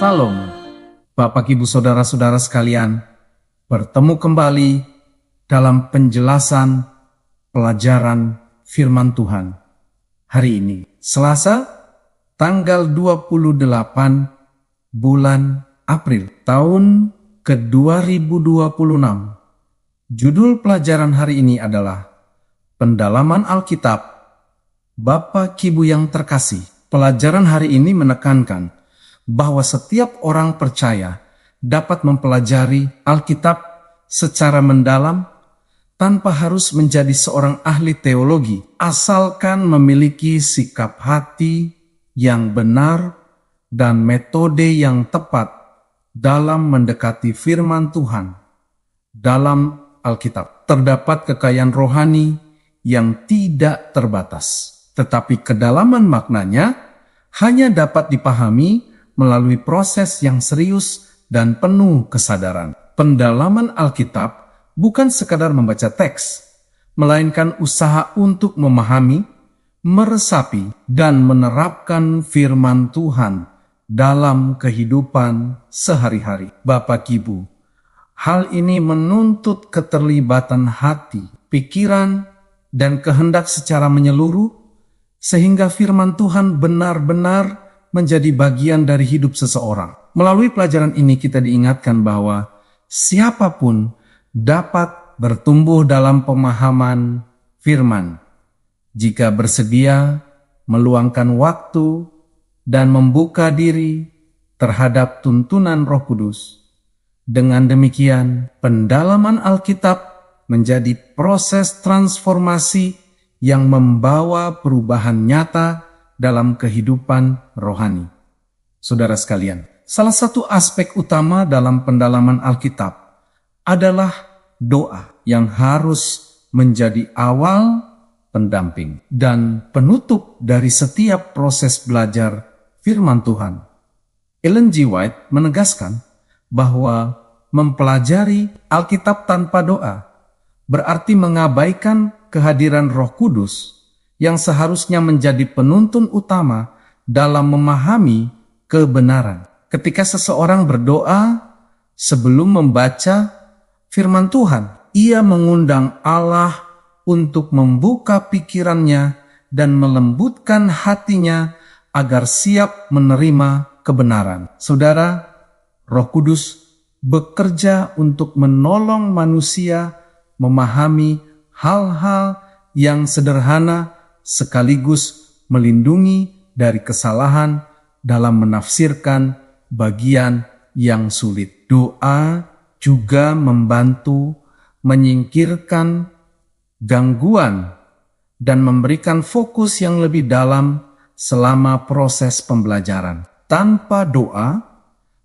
Shalom, Bapak Ibu Saudara-saudara sekalian, bertemu kembali dalam penjelasan pelajaran firman Tuhan. Hari ini, Selasa, tanggal 28 bulan April, tahun ke-2026. Judul pelajaran hari ini adalah Pendalaman Alkitab, Bapak Ibu yang terkasih. Pelajaran hari ini menekankan bahwa setiap orang percaya dapat mempelajari Alkitab secara mendalam tanpa harus menjadi seorang ahli teologi, asalkan memiliki sikap hati yang benar dan metode yang tepat dalam mendekati firman Tuhan. Dalam Alkitab terdapat kekayaan rohani yang tidak terbatas, tetapi kedalaman maknanya hanya dapat dipahami melalui proses yang serius dan penuh kesadaran. Pendalaman Alkitab bukan sekadar membaca teks, melainkan usaha untuk memahami, meresapi, dan menerapkan firman Tuhan dalam kehidupan sehari-hari. Bapak Ibu, hal ini menuntut keterlibatan hati, pikiran, dan kehendak secara menyeluruh, sehingga firman Tuhan benar-benar menjadi bagian dari hidup seseorang. Melalui pelajaran ini kita diingatkan bahwa siapapun dapat bertumbuh dalam pemahaman firman jika bersedia meluangkan waktu dan membuka diri terhadap tuntunan Roh Kudus. Dengan demikian, pendalaman Alkitab menjadi proses transformasi yang membawa perubahan nyata dalam kehidupan rohani. Saudara sekalian, salah satu aspek utama dalam pendalaman Alkitab adalah doa yang harus menjadi awal, pendamping, dan penutup dari setiap proses belajar firman Tuhan. Ellen G. White menegaskan bahwa mempelajari Alkitab tanpa doa berarti mengabaikan kehadiran Roh Kudus yang seharusnya menjadi penuntun utama dalam memahami kebenaran. Ketika seseorang berdoa sebelum membaca firman Tuhan, ia mengundang Allah untuk membuka pikirannya dan melembutkan hatinya agar siap menerima kebenaran. Saudara, Roh Kudus bekerja untuk menolong manusia memahami hal-hal yang sederhana sekaligus melindungi dari kesalahan dalam menafsirkan bagian yang sulit. Doa juga membantu menyingkirkan gangguan dan memberikan fokus yang lebih dalam selama proses pembelajaran. Tanpa doa,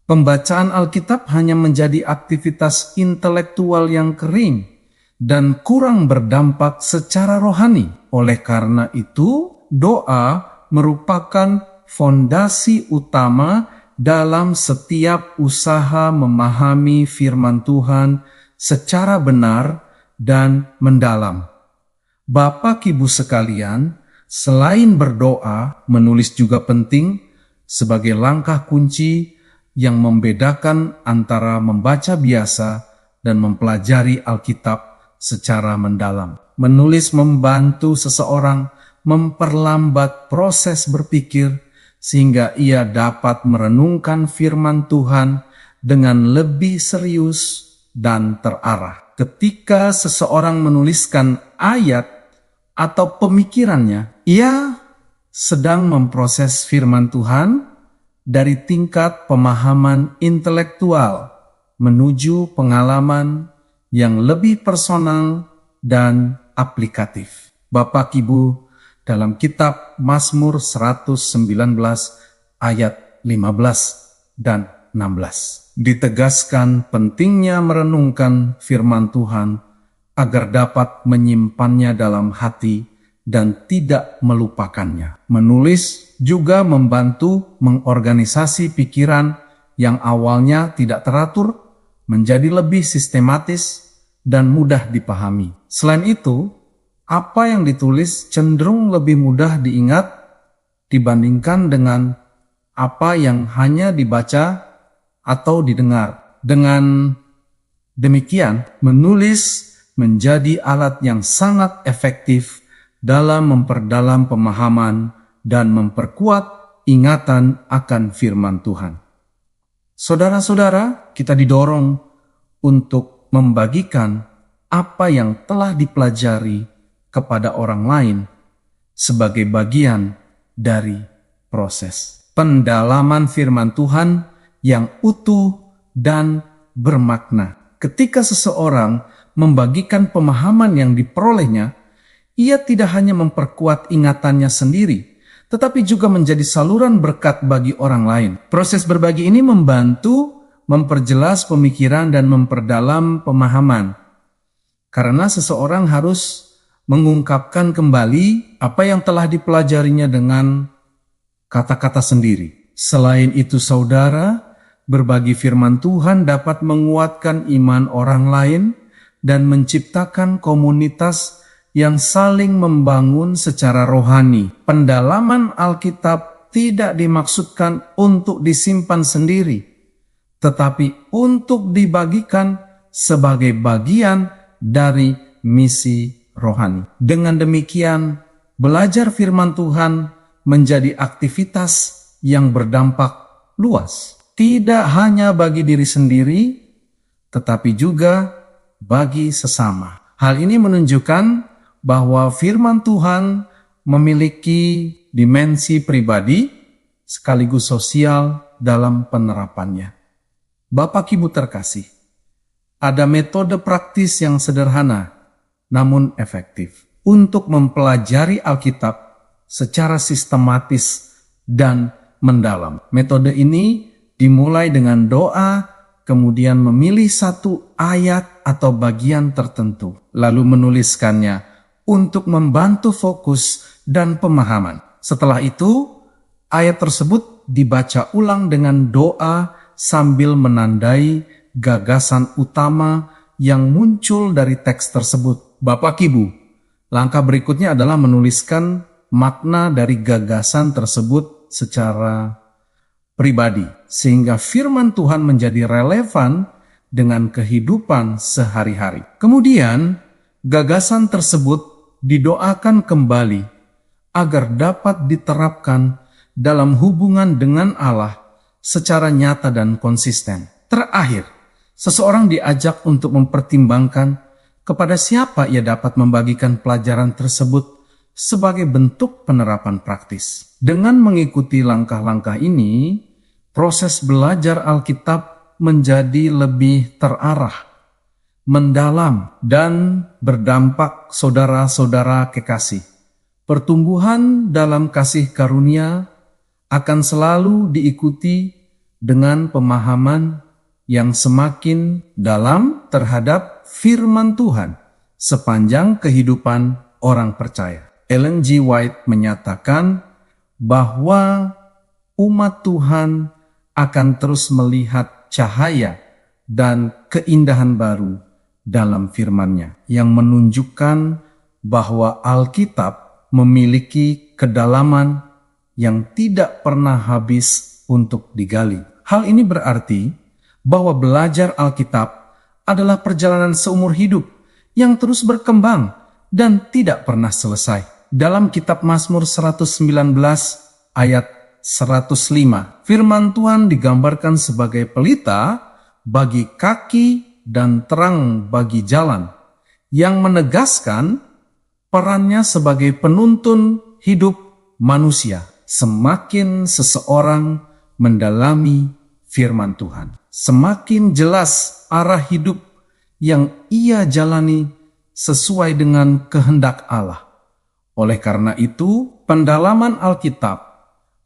pembacaan Alkitab hanya menjadi aktivitas intelektual yang kering dan kurang berdampak secara rohani. Oleh karena itu, doa merupakan fondasi utama dalam setiap usaha memahami firman Tuhan secara benar dan mendalam. Bapak Ibu sekalian, selain berdoa, menulis juga penting sebagai langkah kunci yang membedakan antara membaca biasa dan mempelajari Alkitab secara mendalam. Menulis membantu seseorang memperlambat proses berpikir sehingga ia dapat merenungkan firman Tuhan dengan lebih serius dan terarah. Ketika seseorang menuliskan ayat atau pemikirannya, ia sedang memproses firman Tuhan dari tingkat pemahaman intelektual menuju pengalaman yang lebih personal dan aplikatif. Bapak Ibu, dalam kitab Mazmur 119 ayat 15 dan 16 ditegaskan pentingnya merenungkan firman Tuhan agar dapat menyimpannya dalam hati dan tidak melupakannya. Menulis juga membantu mengorganisasi pikiran yang awalnya tidak teratur menjadi lebih sistematis dan mudah dipahami. Selain itu, apa yang ditulis cenderung lebih mudah diingat dibandingkan dengan apa yang hanya dibaca atau didengar. Dengan demikian, menulis menjadi alat yang sangat efektif dalam memperdalam pemahaman dan memperkuat ingatan akan firman Tuhan. Saudara-saudara, kita didorong untuk membagikan apa yang telah dipelajari kepada orang lain sebagai bagian dari proses pendalaman firman Tuhan yang utuh dan bermakna. Ketika seseorang membagikan pemahaman yang diperolehnya, ia tidak hanya memperkuat ingatannya sendiri, tetapi juga menjadi saluran berkat bagi orang lain. Proses berbagi ini membantu memperjelas pemikiran dan memperdalam pemahaman. Karena seseorang harus mengungkapkan kembali apa yang telah dipelajarinya dengan kata-kata sendiri. Selain itu, saudara, berbagi firman Tuhan dapat menguatkan iman orang lain dan menciptakan komunitas yang saling membangun secara rohani. Pendalaman Alkitab tidak dimaksudkan untuk disimpan sendiri, tetapi untuk dibagikan sebagai bagian dari misi rohani. Dengan demikian, belajar firman Tuhan menjadi aktivitas yang berdampak luas. Tidak hanya bagi diri sendiri, tetapi juga bagi sesama. Hal ini menunjukkan bahwa firman Tuhan memiliki dimensi pribadi sekaligus sosial dalam penerapannya. Bapak Ibu terkasih, ada metode praktis yang sederhana namun efektif untuk mempelajari Alkitab secara sistematis dan mendalam. Metode ini dimulai dengan doa, kemudian memilih satu ayat atau bagian tertentu, lalu menuliskannya untuk membantu fokus dan pemahaman. Setelah itu, ayat tersebut dibaca ulang dengan doa sambil menandai gagasan utama yang muncul dari teks tersebut. Bapak Ibu, langkah berikutnya adalah menuliskan makna dari gagasan tersebut secara pribadi, sehingga firman Tuhan menjadi relevan dengan kehidupan sehari-hari. Kemudian, gagasan tersebut didoakan kembali agar dapat diterapkan dalam hubungan dengan Allah secara nyata dan konsisten. Terakhir, seseorang diajak untuk mempertimbangkan kepada siapa ia dapat membagikan pelajaran tersebut sebagai bentuk penerapan praktis. Dengan mengikuti langkah-langkah ini, proses belajar Alkitab menjadi lebih terarah, mendalam, dan berdampak. Saudara-saudara kekasih, pertumbuhan dalam kasih karunia akan selalu diikuti dengan pemahaman yang semakin dalam terhadap firman Tuhan sepanjang kehidupan orang percaya. Ellen G. White menyatakan bahwa umat Tuhan akan terus melihat cahaya dan keindahan baru dalam firman-Nya yang menunjukkan bahwa Alkitab memiliki kedalaman yang tidak pernah habis untuk digali. Hal ini berarti bahwa belajar Alkitab adalah perjalanan seumur hidup yang terus berkembang dan tidak pernah selesai. Dalam kitab Mazmur 119 ayat 105, firman Tuhan digambarkan sebagai pelita bagi kaki dan terang bagi jalan, yang menegaskan perannya sebagai penuntun hidup manusia. Semakin seseorang mendalami firman Tuhan, semakin jelas arah hidup yang ia jalani sesuai dengan kehendak Allah. Oleh karena itu, pendalaman Alkitab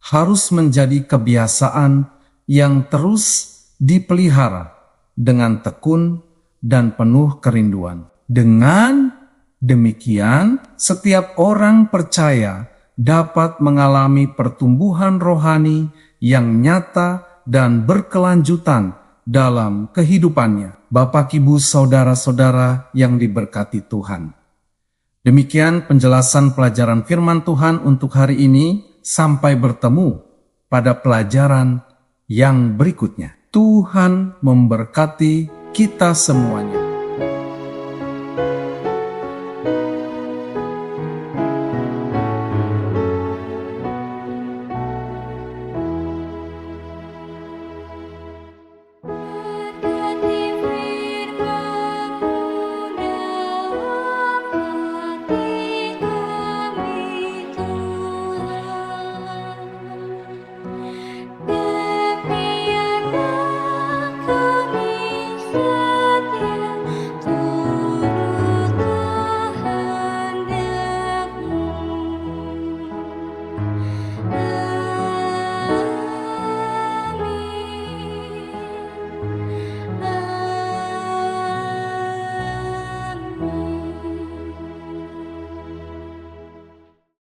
harus menjadi kebiasaan yang terus dipelihara dengan tekun dan penuh kerinduan. Dengan demikian, setiap orang percaya dapat mengalami pertumbuhan rohani yang nyata dan berkelanjutan dalam kehidupannya. Bapak, Ibu, saudara-saudara yang diberkati Tuhan. Demikian penjelasan pelajaran firman Tuhan untuk hari ini. Sampai bertemu pada pelajaran yang berikutnya. Tuhan memberkati kita semuanya.